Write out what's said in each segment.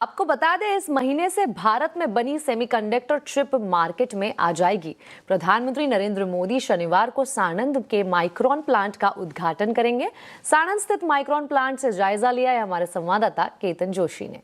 आपको बता दें, इस महीने से भारत में बनी सेमीकंडक्टर चिप मार्केट में आ जाएगी। प्रधानमंत्री नरेंद्र मोदी शनिवार को साणंद के माइक्रोन प्लांट का उद्घाटन करेंगे। साणंद स्थित माइक्रोन प्लांट से जायजा लिया है हमारे संवाददाता केतन जोशी ने।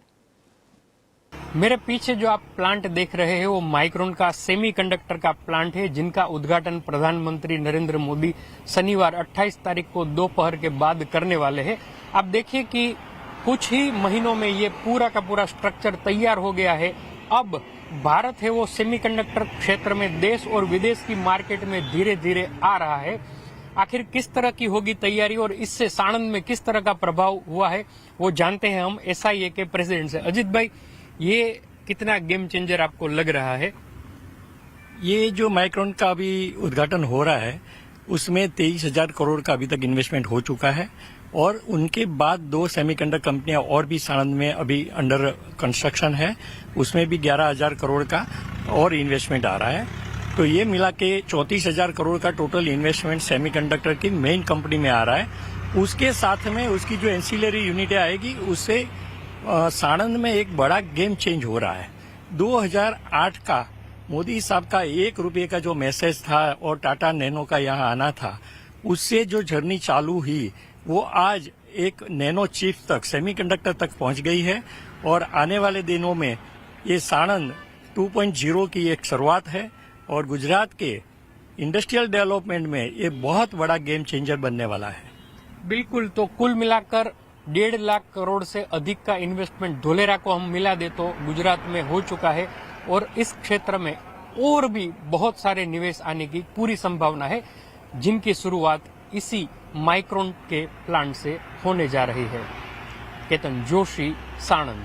मेरे पीछे जो आप प्लांट देख रहे हैं वो माइक्रोन का सेमीकंडक्टर का प्लांट है, जिनका उद्घाटन प्रधानमंत्री नरेंद्र मोदी शनिवार 28 तारीख को दोपहर के बाद करने वाले हैं। आप देखिए कि कुछ ही महीनों में ये पूरा का पूरा स्ट्रक्चर तैयार हो गया है। अब भारत है वो सेमीकंडक्टर क्षेत्र में देश और विदेश की मार्केट में धीरे धीरे आ रहा है। आखिर किस तरह की होगी तैयारी और इससे साणंद में किस तरह का प्रभाव हुआ है वो जानते हैं हम SIA के प्रेसिडेंट से। अजित भाई, ये कितना गेम चेंजर आपको लग रहा है? ये जो माइक्रोन का अभी उद्घाटन हो रहा है उसमें 23,000 करोड़ का अभी तक इन्वेस्टमेंट हो चुका है और उनके बाद 2 सेमीकंडक्टर कंपनियां और भी साणंद में अभी अंडर कंस्ट्रक्शन है, उसमें भी 11,000 करोड़ का और इन्वेस्टमेंट आ रहा है। तो ये मिला के 34,000 करोड़ का टोटल इन्वेस्टमेंट सेमीकंडक्टर की मेन कंपनी में आ रहा है। उसके साथ में उसकी जो एंसिलरी यूनिटें आएगी उससे साणंद में एक बड़ा गेम चेंज हो रहा है। 2008 का मोदी साहब का 1 रुपये का जो मैसेज था और टाटा नैनो का यहाँ आना था, उससे जो जर्नी चालू हुई वो आज एक नैनो चिप तक, सेमीकंडक्टर तक पहुंच गई है और आने वाले दिनों में ये साणंद 2.0 की एक शुरुआत है और गुजरात के इंडस्ट्रियल डेवलपमेंट में ये बहुत बड़ा गेम चेंजर बनने वाला है। बिल्कुल, तो कुल मिलाकर 1.5 लाख करोड़ से अधिक का इन्वेस्टमेंट धोलेरा को हम मिला दे तो गुजरात में हो चुका है और इस क्षेत्र में और भी बहुत सारे निवेश आने की पूरी संभावना है, जिनकी शुरुआत इसी माइक्रोन के प्लांट से होने जा रही है। केतन जोशी, साणंद।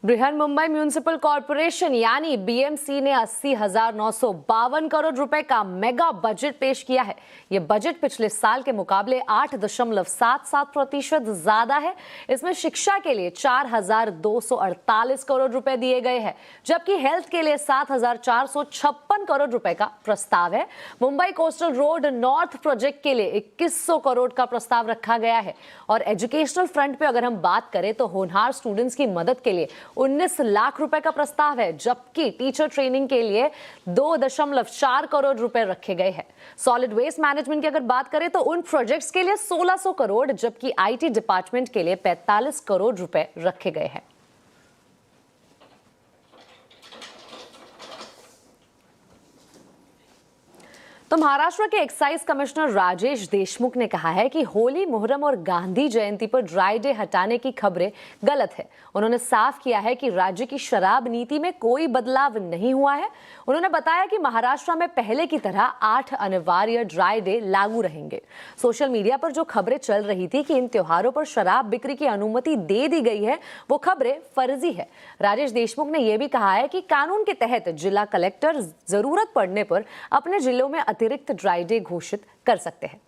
बृहन्मुंबई म्यूनिसिपल कॉर्पोरेशन यानी BMC ने 80,952 करोड़ रुपए का मेगा बजट पेश किया है। यह बजट पिछले साल के मुकाबले 8.77% ज्यादा है। इसमें शिक्षा के लिए 4,248 करोड़ रुपए दिए गए हैं, जबकि हेल्थ के लिए 7,456 करोड़ रुपए का प्रस्ताव है। Mumbai coastal road north project के लिए 2,100 करोड़ का प्रस्ताव रखा गया है। और एजुकेशनल फ्रंट पे अगर हम बात करें तो होनहार स्टूडेंट्स की मदद के लिए 19 लाख रुपए का प्रस्ताव है, जबकि टीचर ट्रेनिंग के लिए 2.4 करोड़ रुपए रखे गए हैं। सॉलिड वेस्ट मैनेजमेंट की अगर बात करें तो उन प्रोजेक्ट्स के लिए 1,600 करोड़, जबकि IT डिपार्टमेंट के लिए 45 करोड़ रुपए रखे गए हैं। तो महाराष्ट्र के एक्साइज कमिश्नर राजेश देशमुख ने कहा है कि होली, मुहर्रम और गांधी जयंती पर ड्राई डे हटाने की खबरें गलत है। उन्होंने साफ किया है कि राज्य की शराब नीति में कोई बदलाव नहीं हुआ है। उन्होंने बताया कि महाराष्ट्र में पहले की तरह 8 अनिवार्य ड्राई डे लागू रहेंगे। सोशल मीडिया पर जो खबरें चल रही थी कि इन त्योहारों पर शराब बिक्री की अनुमति दे दी गई है, वो खबरें फर्जी है। राजेश देशमुख ने यह भी कहा है कि कानून के तहत जिला कलेक्टर जरूरत पड़ने पर अपने जिलों में अतिरिक्त ड्राई डे घोषित कर सकते हैं।